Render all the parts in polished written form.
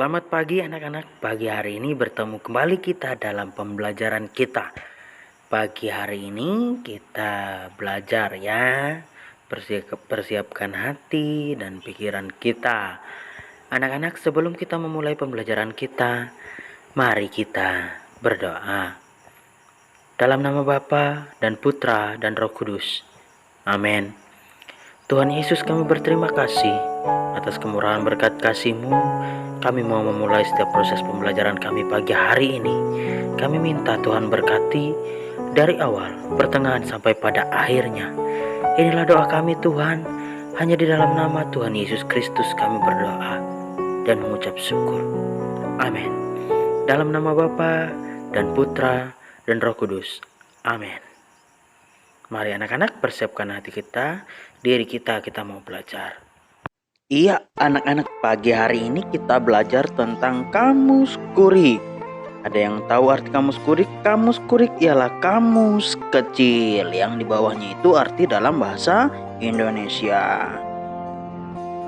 Selamat pagi anak-anak. Pagi hari ini bertemu kembali kita dalam pembelajaran kita. Pagi hari ini kita belajar ya. Persiapkan hati dan pikiran kita. Anak-anak, sebelum kita memulai pembelajaran kita, mari kita berdoa. Dalam nama Bapa dan Putra dan Roh Kudus. Amin. Tuhan Yesus, kami berterima kasih atas kemurahan berkat kasih-Mu. Kami mau memulai setiap proses pembelajaran kami pagi hari ini. Kami minta Tuhan berkati dari awal, pertengahan sampai pada akhirnya. Inilah doa kami Tuhan. Hanya di dalam nama Tuhan Yesus Kristus kami berdoa dan mengucap syukur. Amin. Dalam nama Bapa dan Putra dan Roh Kudus. Amin. Mari anak-anak persiapkan hati kita, diri kita mau belajar. Iya anak-anak, pagi hari ini kita belajar tentang kamus kurik. Ada yang tahu arti kamus kurik? Kamus kurik ialah kamus kecil yang di bawahnya itu arti dalam bahasa Indonesia.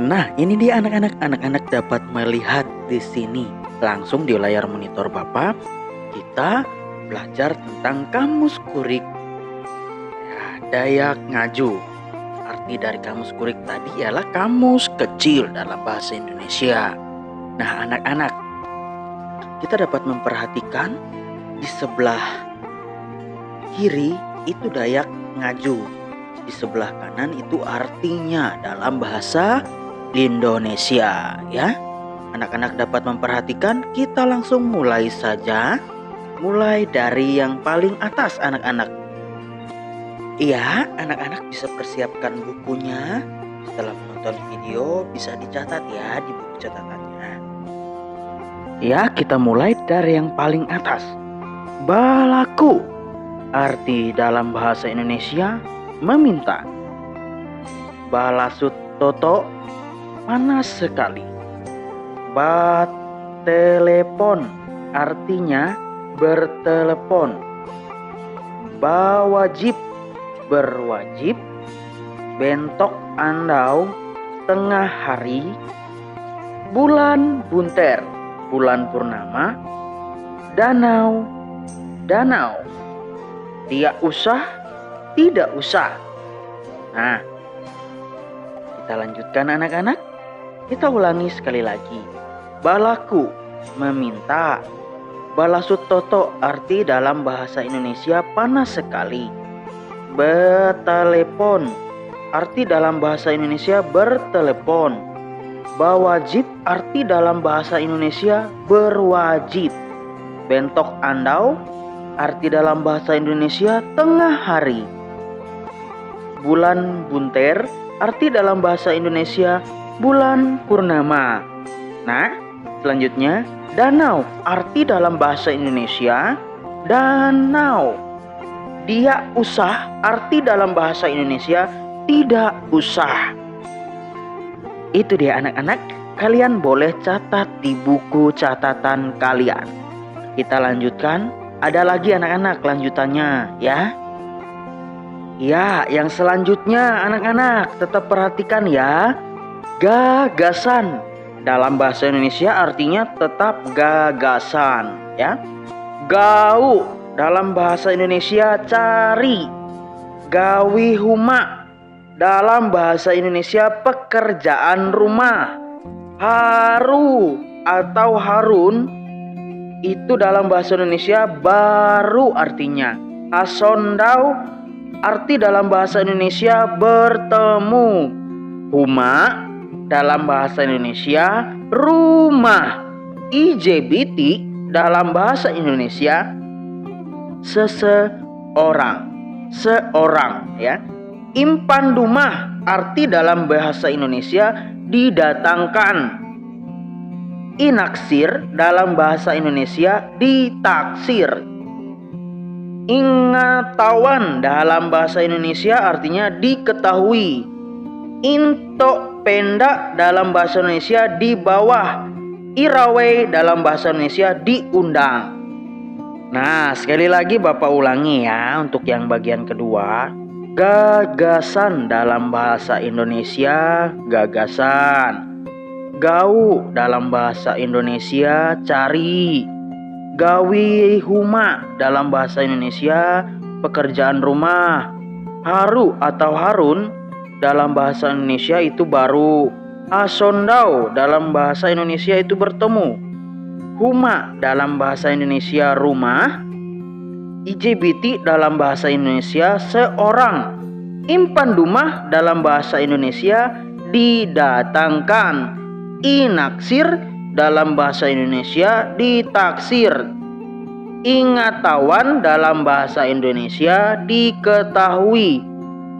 Nah, ini dia anak-anak dapat melihat di sini langsung di layar monitor Bapak. Kita belajar tentang kamus kurik Dayak Ngaju. Arti dari kamus kurik tadi ialah kamus kecil dalam bahasa Indonesia. Nah anak-anak, kita dapat memperhatikan di sebelah kiri itu Dayak Ngaju, di sebelah kanan itu artinya dalam bahasa Indonesia ya. Anak-anak dapat memperhatikan. Kita langsung mulai saja. Mulai dari yang paling atas anak-anak. Iya, anak-anak bisa persiapkan bukunya. Setelah menonton video bisa dicatat ya di buku catatannya. Ya, kita mulai dari yang paling atas. Balaku. Arti dalam bahasa Indonesia meminta. Balasut toto, panas sekali. Batelepon, artinya bertelepon. Bawajib, berwajib. Bentok andau, tengah hari. Bulan bunter, bulan purnama. Danau, danau. Tidak usah, tidak usah. Nah, kita lanjutkan anak-anak. Kita ulangi sekali lagi. Balaku, meminta. Balasut toto, arti dalam bahasa Indonesia panas sekali. Betelepon, arti dalam bahasa Indonesia bertelepon. Bawajib, arti dalam bahasa Indonesia berwajib. Bentok andau, arti dalam bahasa Indonesia tengah hari. Bulan bunter, arti dalam bahasa Indonesia bulan purnama. Nah, selanjutnya danau, arti dalam bahasa Indonesia danau. Dia usah, arti dalam bahasa Indonesia tidak usah. Itu dia anak-anak. Kalian boleh catat di buku catatan kalian. Kita lanjutkan. Ada lagi anak-anak lanjutannya ya. Ya, yang selanjutnya anak-anak tetap perhatikan ya. Gagasan. Dalam bahasa Indonesia artinya tetap gagasan ya. Gau, dalam bahasa Indonesia cari. Gawi huma, dalam bahasa Indonesia pekerjaan rumah. Haru atau harun, itu dalam bahasa Indonesia baru artinya. Asondau, arti dalam bahasa Indonesia bertemu. Huma, dalam bahasa Indonesia rumah. IJBT, dalam bahasa Indonesia seseorang, seorang ya. Impan dumah, arti dalam bahasa Indonesia didatangkan. Inaksir, dalam bahasa Indonesia ditaksir. Ingatawan, dalam bahasa Indonesia artinya diketahui. Into penda, dalam bahasa Indonesia di bawah. Irawe, dalam bahasa Indonesia diundang. Nah, sekali lagi Bapak ulangi ya untuk yang bagian kedua. Gagasan dalam bahasa Indonesia gagasan. Gau dalam bahasa Indonesia cari. Gawi huma dalam bahasa Indonesia pekerjaan rumah. Haru atau harun dalam bahasa Indonesia itu baru. Asondau dalam bahasa Indonesia itu bertemu. Huma dalam bahasa Indonesia rumah. IJBT dalam bahasa Indonesia seorang. Impan dumah dalam bahasa Indonesia didatangkan. Inaksir dalam bahasa Indonesia ditaksir. Ingatawan dalam bahasa Indonesia diketahui.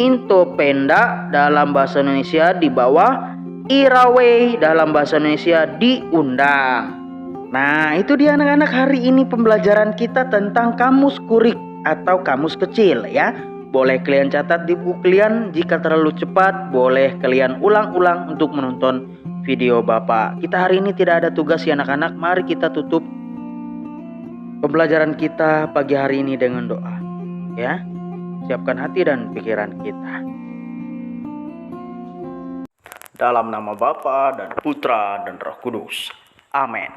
Intopenda dalam bahasa Indonesia di bawah. Irawe dalam bahasa Indonesia diundang. Nah, itu dia anak-anak, hari ini pembelajaran kita tentang kamus kurik atau kamus kecil ya. Boleh kalian catat di buku kalian, jika terlalu cepat boleh kalian ulang-ulang untuk menonton video Bapak. Kita hari ini tidak ada tugas ya anak-anak. Mari kita tutup pembelajaran kita pagi hari ini dengan doa. Ya, siapkan hati dan pikiran kita. Dalam nama Bapa dan Putra dan Roh Kudus. Amin.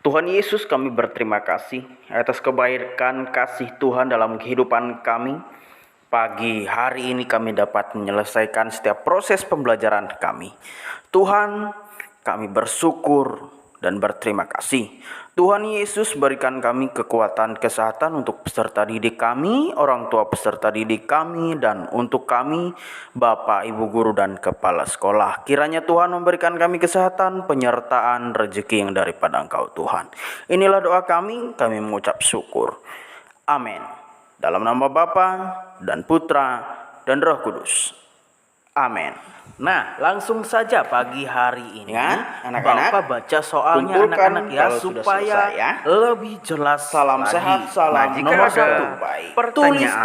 Tuhan Yesus, kami berterima kasih atas kebaikan kasih Tuhan dalam kehidupan kami. Pagi hari ini kami dapat menyelesaikan setiap proses pembelajaran kami. Tuhan, kami bersyukur dan berterima kasih. Tuhan Yesus, berikan kami kekuatan kesehatan untuk peserta didik kami, orang tua peserta didik kami, dan untuk kami, Bapak, Ibu Guru, dan Kepala Sekolah. Kiranya Tuhan memberikan kami kesehatan, penyertaan, rezeki yang daripada Engkau Tuhan. Inilah doa kami mengucap syukur. Amin. Dalam nama Bapa dan Putra dan Roh Kudus. Amin. Nah, langsung saja pagi hari ini ya, anak-anak, Bapak baca soalnya anak-anak ya, supaya selesai, ya. lebih jelas. Salam lagi. sehat, salam nah, jika nomor ada 1. Baik. pertanyaan